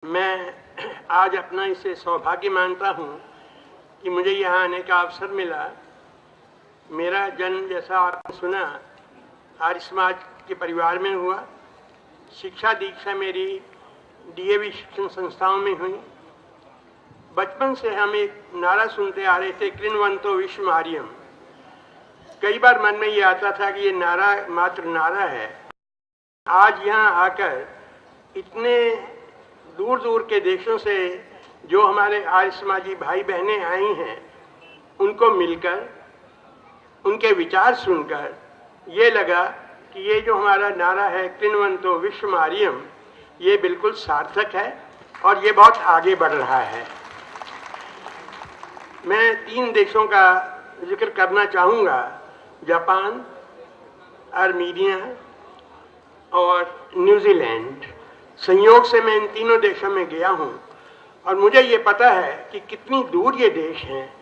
मैं आज अपना इसे सौभाग्य मानता हूँ कि मुझे यहाँ आने का अवसर मिला। मेरा जन्म, जैसा आपने सुना, आर्य समाज के परिवार में हुआ। शिक्षा दीक्षा मेरी डीएवी शिक्षण संस्थाओं में हुई। बचपन से हम एक नारा सुनते आ रहे थे, कृण्वन्तो विश्वम् आर्यम्। कई बार मन में ये आता था कि ये नारा मात्र नारा है। आज यहाँ आकर इतने दूर दूर के देशों से जो हमारे आर्य समाजी भाई बहनें आई हैं, उनको मिलकर, उनके विचार सुनकर ये लगा कि ये जो हमारा नारा है कृण्वन्तो विश्वम् आर्यम्, ये बिल्कुल सार्थक है और ये बहुत आगे बढ़ रहा है। मैं 3 देशों का जिक्र करना चाहूँगा, जापान, आर्मीनिया और न्यूजीलैंड। संयोग से मैं इन तीनों देशों में गया हूँ और मुझे ये पता है कि कितनी दूर ये देश हैं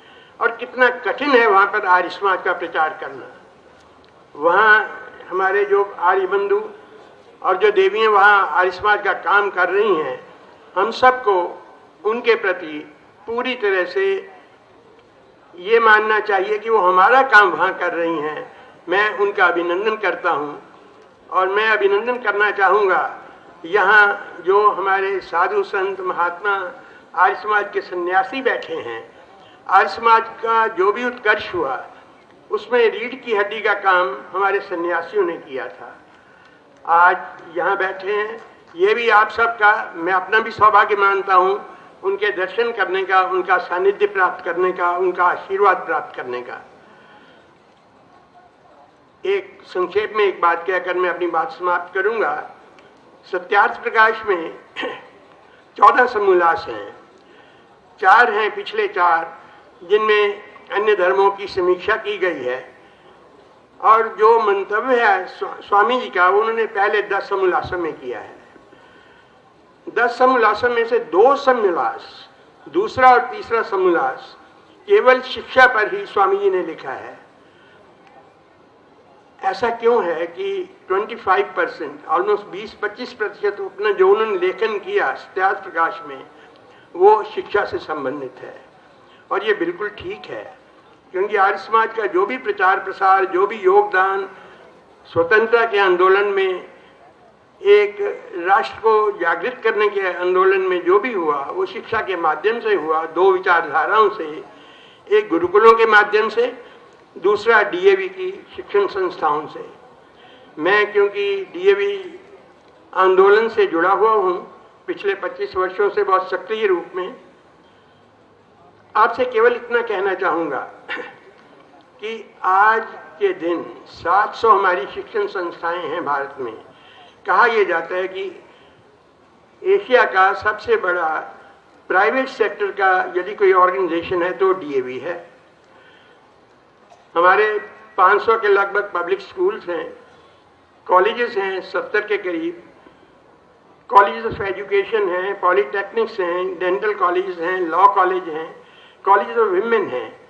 और कितना कठिन है वहाँ पर आर्य समाज का प्रचार करना। वहाँ हमारे जो आर्य बंधु और जो देवियाँ वहाँ आर्य समाज का काम कर रही हैं, हम सबको उनके प्रति पूरी तरह से ये मानना चाहिए कि वो हमारा काम वहाँ कर रही हैं। मैं उनका अभिनंदन करता हूँ और मैं अभिनंदन करना चाहूँगा यहाँ जो हमारे साधु संत महात्मा आर्य समाज के सन्यासी बैठे हैं। आर्य समाज का जो भी उत्कर्ष हुआ उसमें रीढ़ की हड्डी का काम हमारे सन्यासियों ने किया था। आज यहाँ बैठे हैं, ये भी आप सबका, मैं अपना भी सौभाग्य मानता हूँ उनके दर्शन करने का, उनका सानिध्य प्राप्त करने का, उनका आशीर्वाद प्राप्त करने का। एक संक्षेप में एक बात कहकर मैं अपनी बात समाप्त करूंगा। सत्यार्थ प्रकाश में 14 समोल्लास हैं, 4 हैं पिछले 4 जिनमें अन्य धर्मों की समीक्षा की गई है, और जो मंतव्य है स्वामी जी का, उन्होंने पहले 10 समोल्लासों में किया है। 10 समोल्लासों में से 2 समोल्लास, दूसरा और तीसरा समोल्लास, केवल शिक्षा पर ही स्वामी जी ने लिखा है। ऐसा क्यों है कि 25%, ऑलमोस्ट 20-25% अपना जो उन्होंने लेखन किया सत्यार्थ प्रकाश में, वो शिक्षा से संबंधित है। और ये बिल्कुल ठीक है, क्योंकि आर्य समाज का जो भी प्रचार प्रसार, जो भी योगदान स्वतंत्रता के आंदोलन में, एक राष्ट्र को जागृत करने के आंदोलन में जो भी हुआ, वो शिक्षा के माध्यम से हुआ। 2 विचारधाराओं से, एक गुरुकुलों के माध्यम से, दूसरा डीएवी की शिक्षण संस्थाओं से। मैं क्योंकि डीएवी आंदोलन से जुड़ा हुआ हूँ पिछले 25 वर्षों से बहुत सक्रिय रूप में, आपसे केवल इतना कहना चाहूँगा कि आज के दिन 700 हमारी शिक्षण संस्थाएं हैं भारत में। कहा यह जाता है कि एशिया का सबसे बड़ा प्राइवेट सेक्टर का यदि कोई ऑर्गेनाइजेशन है तो डीएवी है। हमारे 500 के लगभग पब्लिक स्कूल्स हैं, कॉलेजेस हैं 70 के करीब, कॉलेजेस ऑफ एजुकेशन हैं, पॉलीटेक्निक्स हैं, डेंटल कॉलेजेस हैं, लॉ कॉलेज हैं, कॉलेजेस ऑफ विमेन हैं।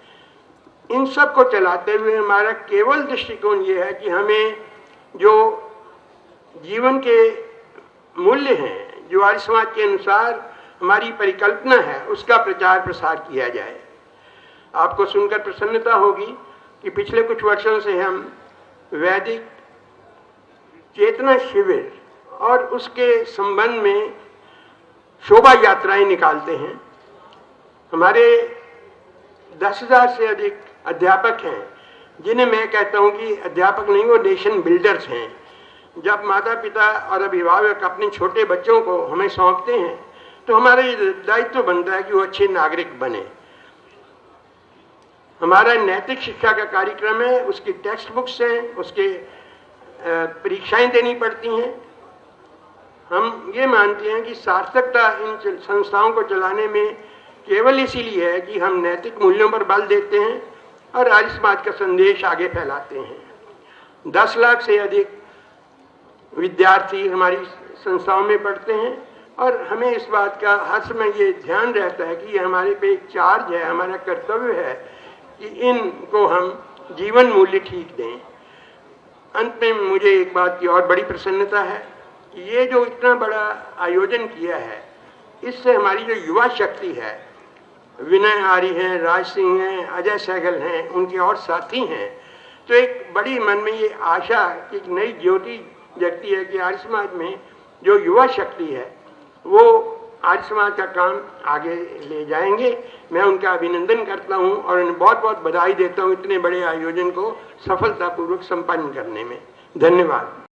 इन सब को चलाते हुए हमारा केवल दृष्टिकोण ये है कि हमें जो जीवन के मूल्य हैं, जो आर्य समाज के अनुसार हमारी परिकल्पना है, उसका प्रचार प्रसार किया जाए। आपको सुनकर प्रसन्नता होगी कि पिछले कुछ वर्षों से हम वैदिक चेतना शिविर और उसके संबंध में शोभा यात्राएं निकालते हैं। हमारे 10,000 से अधिक अध्यापक हैं, जिन्हें मैं कहता हूं कि अध्यापक नहीं, वो नेशन बिल्डर्स हैं। जब माता पिता और अभिभावक अपने छोटे बच्चों को हमें सौंपते हैं तो हमारा ये दायित्व बनता है कि वो अच्छे नागरिक बने। हमारा नैतिक शिक्षा का कार्यक्रम है, उसकी टेक्स्ट बुक्स हैं, उसके परीक्षाएं देनी पड़ती हैं। हम ये मानते हैं कि सार्थकता इन संस्थाओं को चलाने में केवल इसीलिए है कि हम नैतिक मूल्यों पर बल देते हैं और आर्य समाज का संदेश आगे फैलाते हैं। 10 लाख से अधिक विद्यार्थी हमारी संस्थाओं में पढ़ते हैं और हमें इस बात का हर समय ये ध्यान रहता है कि ये हमारे पे एक चार्ज है, हमारा कर्तव्य है कि इनको हम जीवन मूल्य ठीक दें। अंत में मुझे एक बात की और बड़ी प्रसन्नता है कि ये जो इतना बड़ा आयोजन किया है इससे हमारी जो युवा शक्ति है, विनय आर्य हैं, राज सिंह हैं, अजय सहगल हैं, उनके और साथी हैं, तो एक बड़ी मन में ये आशा, एक नई ज्योति जगती है कि आर्य समाज में जो युवा शक्ति है वो आर्य समाज का काम आगे ले जाएंगे। मैं उनका अभिनंदन करता हूं और उन्हें बहुत बहुत बधाई देता हूं इतने बड़े आयोजन को सफलतापूर्वक संपन्न करने में। धन्यवाद।